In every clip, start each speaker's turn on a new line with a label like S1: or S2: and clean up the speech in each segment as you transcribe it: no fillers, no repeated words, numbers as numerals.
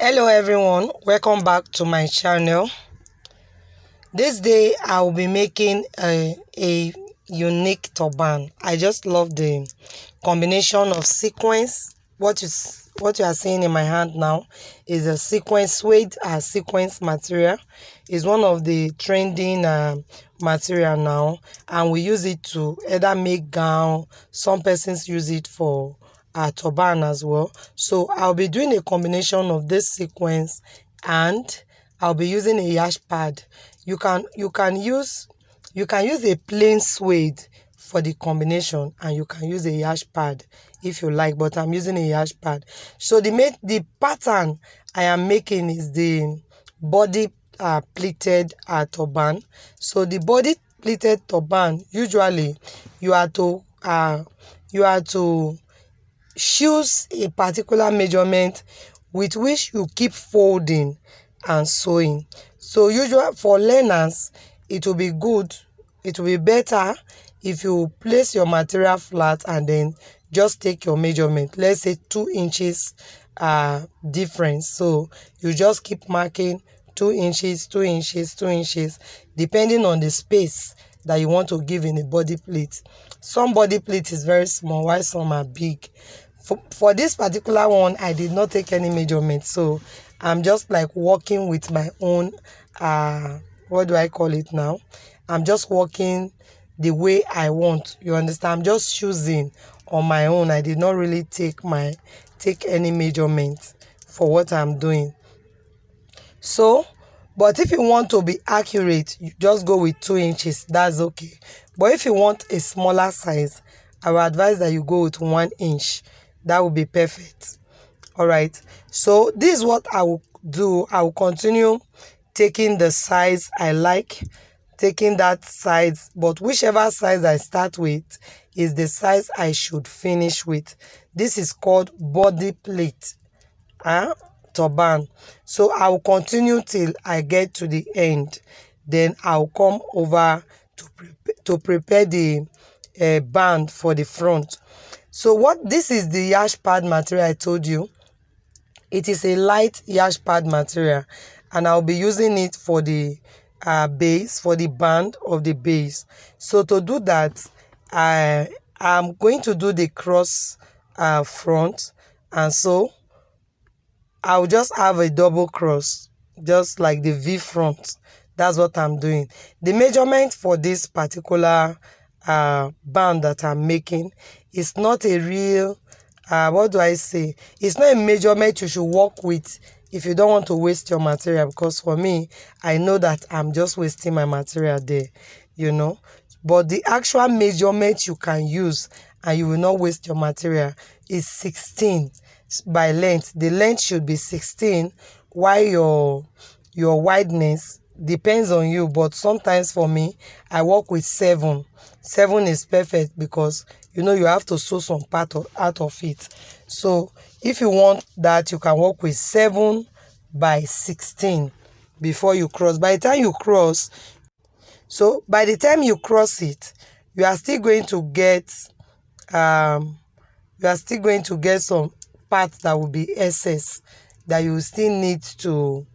S1: Hello everyone, welcome back to my channel. This day I'll be making a unique turban. I just love the combination of sequins. What you are seeing in my hand now is a sequence suede sequence material. It's one of the trending material now, and we use it to either make gown. Some persons use it for turban as well. So I'll be doing a combination of this sequence, and I'll be using a yash pad. You can use a plain suede for the combination, and you can use a yash pad if you like, but I'm using a yash pad. So the pattern I am making is the body pleated turban. So the body pleated turban, usually you are to choose a particular measurement with which you keep folding and sewing. So usually for learners, it will be good, it will be better if you place your material flat and then just take your measurement. Let's say 2 inches difference. So you just keep marking 2 inches, 2 inches, 2 inches, depending on the space that you want to give in a body pleat. Some body pleat is very small, while some are big. For this particular one, I did not take any measurement, so I'm just like working with my own what do I call it now? I'm just working the way I want. You understand? I'm just choosing on my own. I did not really take any measurement for what I'm doing. So, but if you want to be accurate, you just go with 2 inches. That's okay. But if you want a smaller size, I will advise that you go with 1 inch. That will be perfect. All right. So this is what I will do. I will continue taking the size I like, taking that size, but whichever size I start with is the size I should finish with. This is called body plate turban. So I will continue till I get to the end. Then I'll come over to prepare the band for the front. So this is the yash pad material I told you. It is a light yash pad material, and I'll be using it for the base, for the band of the base. So to do that, I'm going to do the cross front, and so I'll just have a double cross, just like the V front. That's what I'm doing. The measurement for this particular band that I'm making is not a real, what do I say? It's not a measurement you should work with if you don't want to waste your material, because for me, I know that I'm just wasting my material there, you know. But the actual measurement you can use and you will not waste your material is 16 by length. The length should be 16, while your wideness depends on you, but sometimes for me, I work with 7. 7 is perfect because you have to sew some part out of it. So if you want that, you can work with 7 by 16 before you cross. By the time you cross, it, you are still going to get some parts that will be excess that you still need to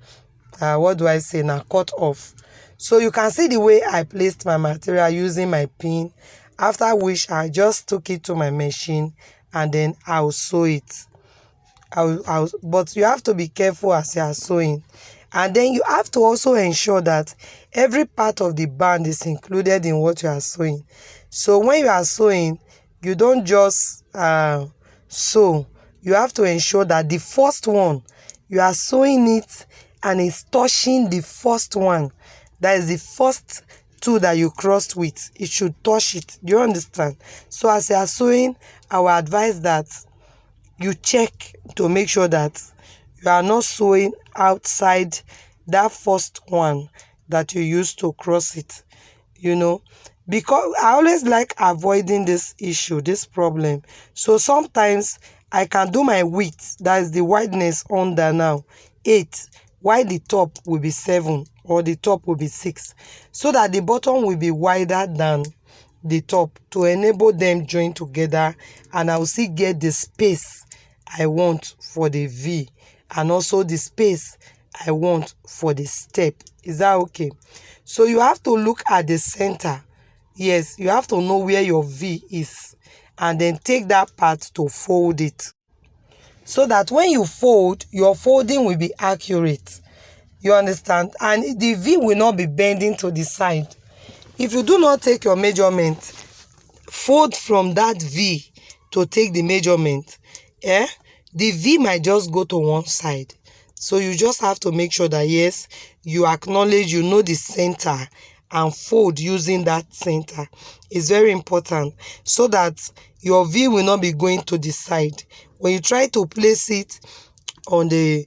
S1: what do I say now, cut off. So you can see the way I placed my material using my pin, after which I just took it to my machine and then I'll sew it. But you have to be careful as you are sewing, and then you have to also ensure that every part of the band is included in what you are sewing. So when you are sewing, you don't just sew. You have to ensure that the first one, you are sewing it and it's touching the first one. That is the first 2 that you crossed with. It should touch it. Do you understand? So as you are sewing, I will advise that you check to make sure that you are not sewing outside that first one that you used to cross it, because I always like avoiding this issue, this problem. So sometimes I can do my width, that is the wideness under now, 8, while the top will be 7 or the top will be 6, so that the bottom will be wider than the top to enable them join together, and I will still get the space I want for the V and also the space I want for the step. Is that okay? So you have to look at the center. Yes, you have to know where your V is and then take that part to fold it, so that when you fold, your folding will be accurate. You understand? And the V will not be bending to the side. If you do not take your measurement, fold from that V to take the measurement, the V might just go to one side. So you just have to make sure that yes, you acknowledge, you know the center, and fold using that center. It's very important, so that your V will not be going to the side. When you try to place it on the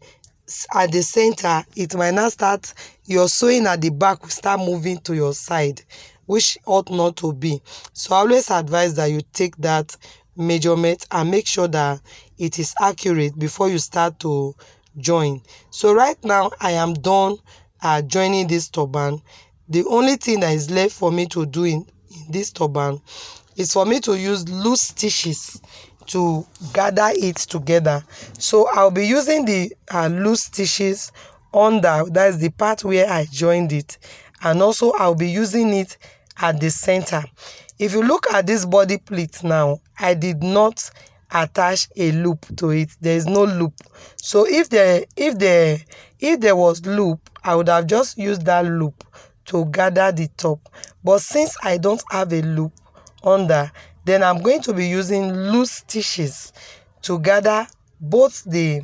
S1: at the center, it might not start, your sewing at the back will start moving to your side, which ought not to be. So I always advise that you take that measurement and make sure that it is accurate before you start to join. So right now I am done joining this turban. The only thing that is left for me to do in this turban is for me to use loose stitches to gather it together. So I'll be using the loose stitches under, that's the part where I joined it, and also I'll be using it at the center. If you look at this body pleat now, I did not attach a loop to it. There is no loop. So if there was loop, I would have just used that loop to gather the top. But since I don't have a loop under, then I'm going to be using loose stitches to gather both the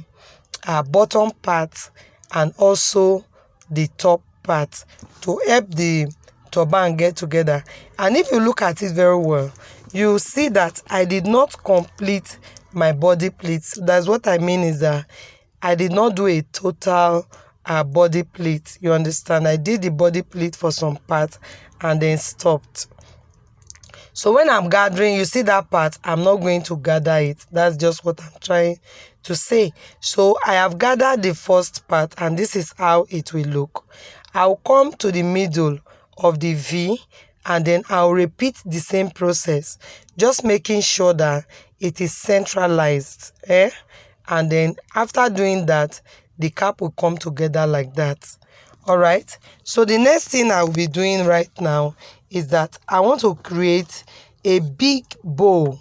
S1: bottom part and also the top part to help the turban get together. And if you look at it very well, you see that I did not complete my body pleats. That's what I mean, is that I did not do a total body pleat. You understand? I did the body pleat for some parts and then stopped. So when I'm gathering, you see that part, I'm not going to gather it. That's just what I'm trying to say. So I have gathered the first part, and this is how it will look. I'll come to the middle of the V, and then I'll repeat the same process, just making sure that it is centralized. And then after doing that, the cap will come together like that. All right, so the next thing I'll be doing right now is that I want to create a big bow.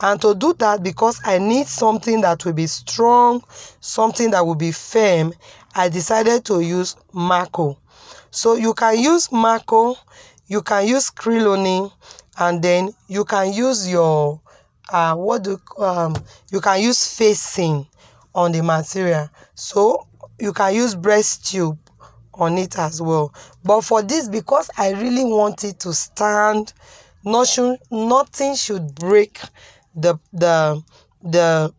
S1: And to do that, because I need something that will be strong, something that will be firm, I decided to use Mako. So you can use Mako, you can use Criloni, and then you can use your you can use facing on the material. So you can use breast tube on it as well. But for this, because I really want it to stand, nothing should break the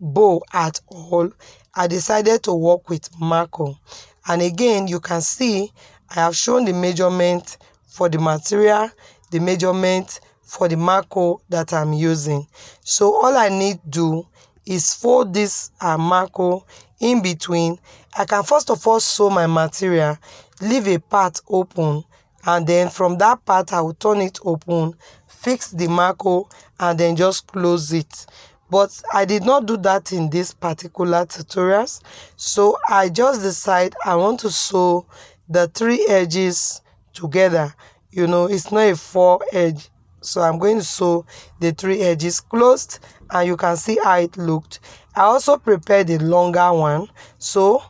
S1: bow at all, I decided to work with Mako. And again, you can see I have shown the measurement for the material, the measurement for the Mako that I'm using. So all I need to do is fold this Mako in between. I can first of all sew my material, leave a part open, and then from that part I will turn it open, fix the Mako, and then just close it. But I did not do that in this particular tutorials. So I just decide I want to sew the 3 edges together. You know, it's not a 4 edge. So I'm going to sew the 3 edges closed, and you can see how it looked. I also prepared a longer one, so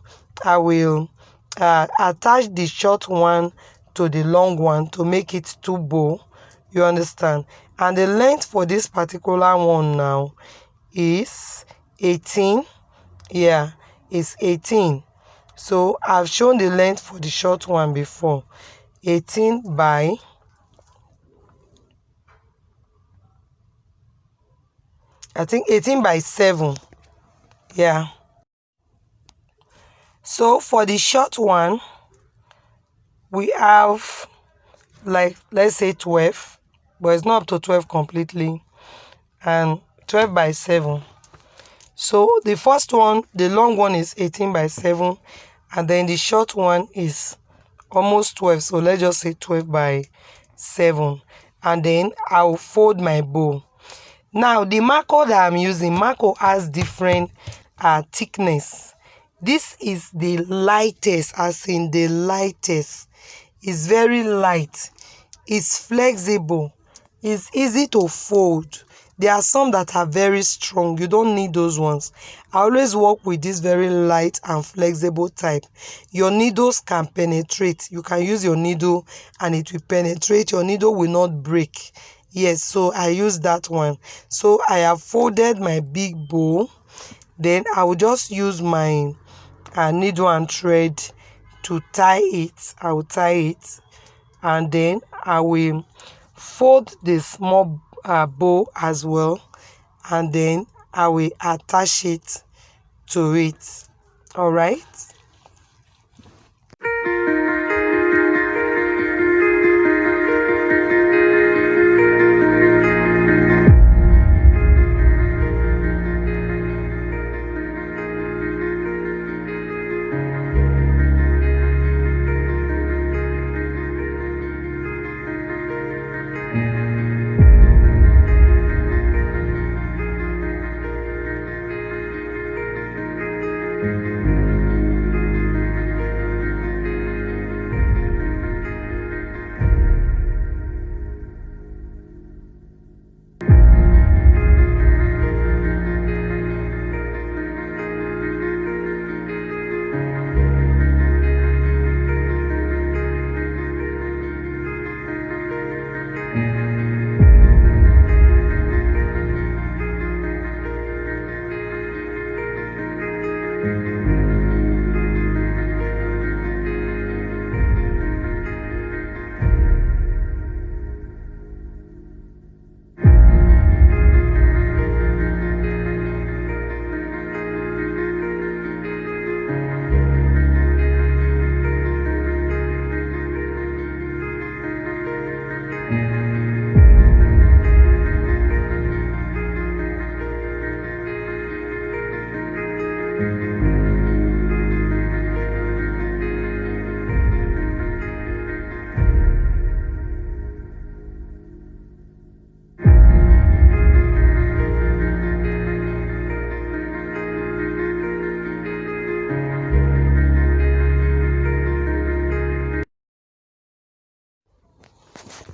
S1: I will attach the short one to the long one to make it 2 bow. You understand? And the length for this particular one now is 18. Yeah, it's 18. So I've shown the length for the short one before. 18 by 18 by 7. Yeah. So for the short one, we have, like, let's say 12, but it's not up to 12 completely, and 12 by 7. So the first one, the long one, is 18 by 7, and then the short one is almost 12, so let's just say 12 by 7. And then I'll fold my bow. Now the Mako that I'm using, Mako has different thickness. This is the lightest, as in the lightest. It's very light. It's flexible. It's easy to fold. There are some that are very strong. You don't need those ones. I always work with this very light and flexible type. Your needles can penetrate. You can use your needle and it will penetrate. Your needle will not break. Yes, so I use that one. So I have folded my big bowl. Then I will just use my needle and thread to tie it. I will tie it, and then I will fold the small bow as well, and then I will attach it to it. All right.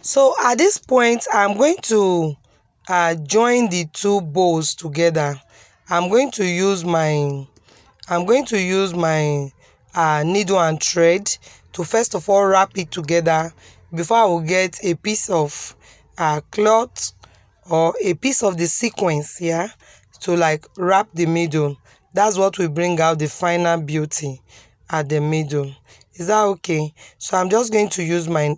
S1: So at this point, I'm going to join the two bows together. I'm going to use my needle and thread to first of all wrap it together before I will get a piece of cloth or a piece of the sequence, yeah, to like wrap the middle. That's what will bring out the final beauty at the middle. Is that okay? So I'm just going to use my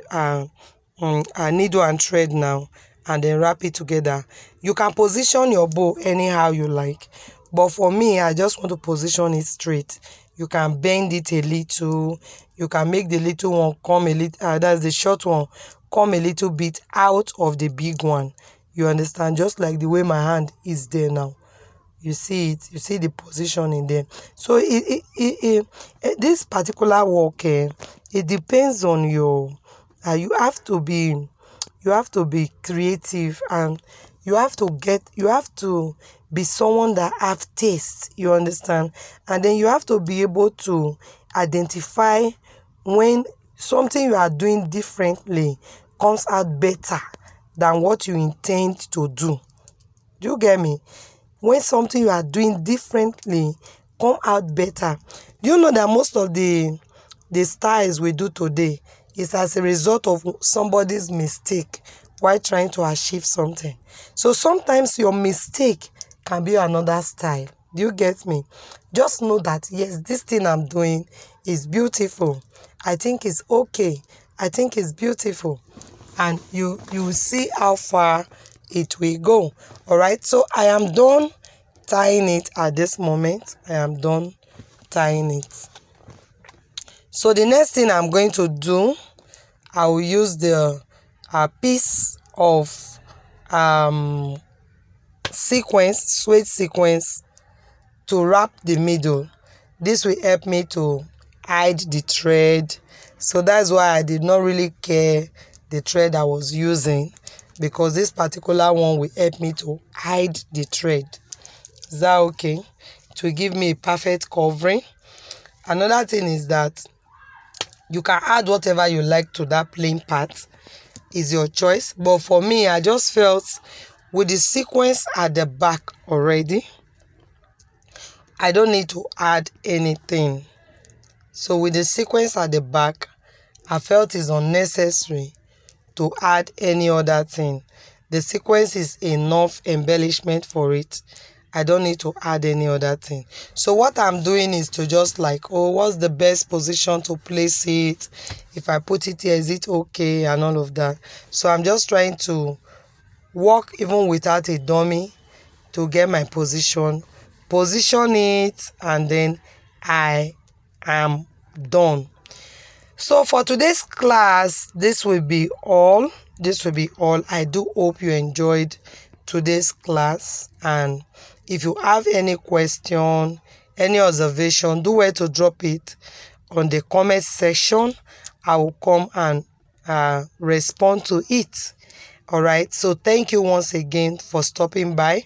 S1: needle and thread now, and then wrap it together. You can position your bow anyhow you like, but for me, I just want to position it straight. You can bend it a little. You can make the little one come a little, that's the short one, come a little bit out of the big one. You understand? Just like the way my hand is there now. You see it, you see the position in there. So this particular work, it depends on your, you have to be creative, and you have to be someone that have taste, you understand? And then you have to be able to identify when something you are doing differently comes out better than what you intend to do. Do you get me? When something you are doing differently come out better. Do you know that most of the styles we do today is as a result of somebody's mistake while trying to achieve something? So sometimes your mistake can be another style. Do you get me? Just know that yes, this thing I'm doing is beautiful. I think it's okay. I think it's beautiful. And you will see how far it will go. All right, so I am done tying it at this moment. I am done tying it. So the next thing I'm going to do, I will use the piece of suede sequence to wrap the middle. This will help me to hide the thread. So that's why I did not really care the thread I was using, because this particular one will help me to hide the thread. Is that okay? To give me a perfect covering. Another thing is that you can add whatever you like to that plain part, is your choice. But for me, I just felt with the sequence at the back already, I don't need to add anything. So with the sequence at the back, I felt it's unnecessary to add any other thing. The sequence is enough embellishment for it. I don't need to add any other thing. So what I'm doing is to just like, oh, what's the best position to place it? If I put it here, is it okay? And all of that. So I'm just trying to work even without a dummy to get my position it, and then I am done. So for today's class, this will be all. I do hope you enjoyed today's class, and if you have any question, any observation, do well to drop it on the comment section. I will come and respond to it. All right, so thank you once again for stopping by.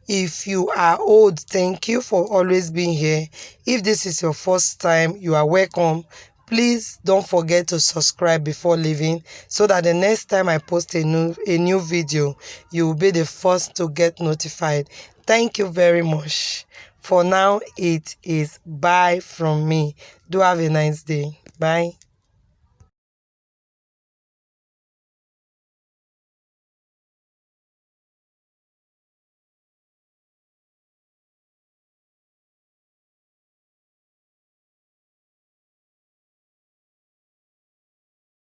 S1: If you are old, thank you for always being here. If this is your first time, you are welcome. Please don't forget to subscribe before leaving, so that the next time I post a new video, you will be the first to get notified. Thank you very much. For now, it is bye from me. Do have a nice day. Bye.